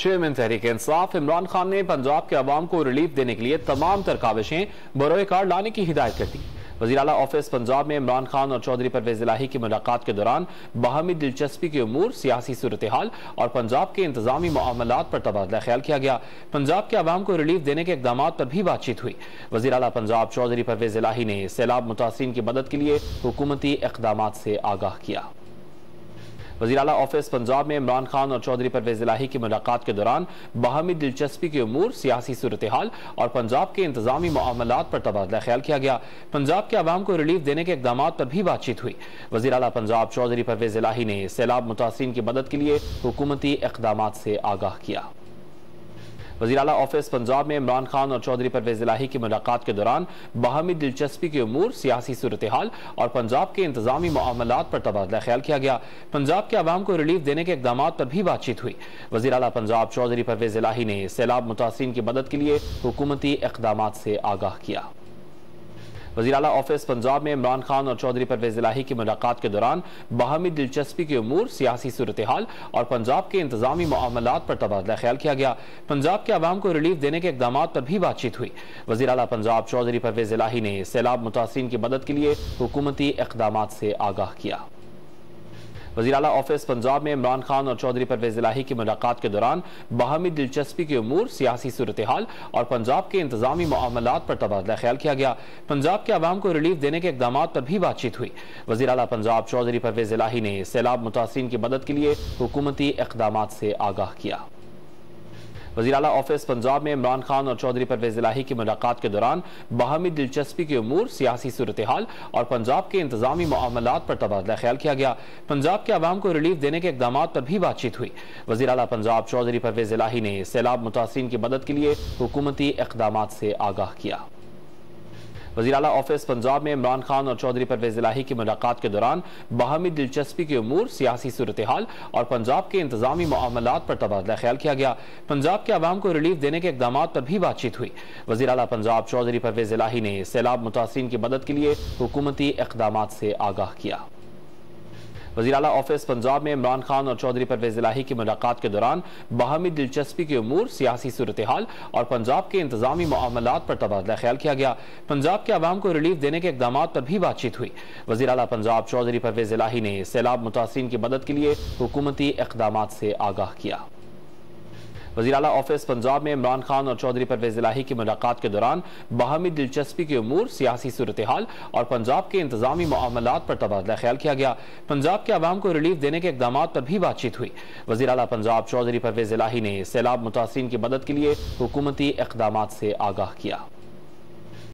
Chairman Tehreek Insaf Imran Khan نے پنجاب کے عوام کو ریلیف دینے کے لیے تمام تر کاوشیں بروئے کار لانے کی ہدایت کر دی۔ وزیر اعلیٰ آفس پنجاب میں عمران خان اور چودھری پرویز الہی کی ملاقات کے دوران باہمی دلچسپی کے امور، سیاسی صورتحال اور پنجاب کے انتظامی معاملات پر تبادلہ خیال کیا گیا۔ پنجاب کے عوام کو ریلیف دینے کے اقدامات پر بھی بات چیت ہوئی۔ وزیر اعلیٰ پنجاب چودھری پرویز الہی نے سیلاب متاثرین کی مدد کے لیے حکومتی اقدامات سے آگاہ کیا۔ وزیر اعلیٰ آفس پنجاب میں عمران خان اور چودھری پرویز الہی کی ملاقات کے دوران باہمی دلچسپی کے امور، سیاسی صورتحال اور پنجاب کے انتظامی معاملات پر تبادلہ خیال کیا گیا۔ پنجاب کے عوام کو ریلیف دینے کے اقدامات پر بھی بات چیت ہوئی۔ وزیر اعلیٰ پنجاب چودھری پرویز الہی نے سیلاب متاثرین کی مدد کے لیے حکومتی اقدامات سے آگاہ کیا۔ وزیر اعلیٰ آفس پنجاب میں عمران خان اور چودھری پرویز الہی کی ملاقات کے دوران باہمی دلچسپی کے امور، سیاسی صورتحال اور پنجاب کے انتظامی معاملات پر تبادلہ خیال کیا گیا۔ پنجاب کے عوام کو ریلیف دینے کے اقدامات پر بھی بات چیت ہوئی۔ وزیر اعلیٰ پنجاب چودھری پرویز الہی نے سیلاب متاثرین کی مدد کے لیے حکومتی اقدامات سے آگاہ کیا۔ وزیر اعلیٰ آفس پنجاب میں عمران خان اور چودھری پرویز الہی کی ملاقات کے دوران باہمی دلچسپی کے امور، سیاسی صورتحال اور پنجاب کے انتظامی معاملات پر تبادلہ خیال کیا گیا۔ پنجاب کے عوام کو ریلیف دینے کے اقدامات پر بھی بات چیت ہوئی۔ وزیر اعلیٰ پنجاب چودھری پرویز الہی نے سیلاب متاثرین کی مدد کے لیے حکومتی اقدامات سے آگاہ کیا۔ وزیر اعلیٰ آفس پنجاب میں عمران خان اور چودھری پرویز الہی کی ملاقات کے دوران باہمی دلچسپی کے امور، سیاسی صورتحال اور پنجاب کے انتظامی معاملات پر تبادلہ خیال کیا گیا۔ پنجاب کے عوام کو ریلیف دینے کے اقدامات پر بھی بات چیت ہوئی۔ وزیر اعلیٰ پنجاب چودھری پرویز الہی نے سیلاب متاثرین کی مدد کے لیے حکومتی اقدامات سے آگاہ کیا۔ وزیر اعلیٰ آفس پنجاب میں عمران خان اور چودھری پرویز الہی کی ملاقات کے دوران باہمی دلچسپی کے امور، سیاسی صورتحال اور پنجاب کے انتظامی معاملات پر تبادلہ خیال کیا گیا۔ پنجاب کے عوام کو ریلیف دینے کے اقدامات پر بھی بات چیت ہوئی۔ وزیر اعلیٰ پنجاب چودھری پرویز الہی نے سیلاب متاثرین کی مدد کے لیے حکومتی اقدامات سے آگاہ کیا۔ وزیر اعلیٰ آفس پنجاب میں عمران خان اور چودھری پرویز الہی کی ملاقات کے دوران باہمی دلچسپی کے امور، سیاسی صورتحال اور پنجاب کے انتظامی معاملات پر تبادلہ خیال کیا گیا۔ پنجاب کے عوام کو ریلیف دینے کے اقدامات پر بھی بات چیت ہوئی۔ وزیر اعلیٰ پنجاب چودھری پرویز الہی نے سیلاب متاثرین کی مدد کے لیے حکومتی اقدامات سے آگاہ کیا۔ وزیر اعلیٰ آفس پنجاب میں عمران خان اور چودھری پرویز الہی کی ملاقات کے دوران باہمی دلچسپی کے امور، سیاسی صورتحال اور پنجاب کے انتظامی معاملات پر تبادلہ خیال کیا گیا۔ پنجاب کے عوام کو ریلیف دینے کے اقدامات پر بھی بات چیت ہوئی۔ وزیر اعلیٰ پنجاب چودھری پرویز الہی نے سیلاب متاثرین کی مدد کے لیے حکومتی اقدامات سے آگاہ کیا۔ وزیر اعلیٰ آفس پنجاب میں عمران خان اور چودھری پرویز الہی کی ملاقات کے دوران باہمی دلچسپی کے امور، سیاسی صورتحال اور پنجاب کے انتظامی معاملات پر تبادلہ خیال کیا گیا۔ پنجاب کے عوام کو ریلیف دینے کے اقدامات پر بھی بات چیت ہوئی۔ وزیر اعلیٰ پنجاب چودھری پرویز الہی نے سیلاب متاثرین کی مدد کے لیے حکومتی اقدامات سے آگاہ کیا۔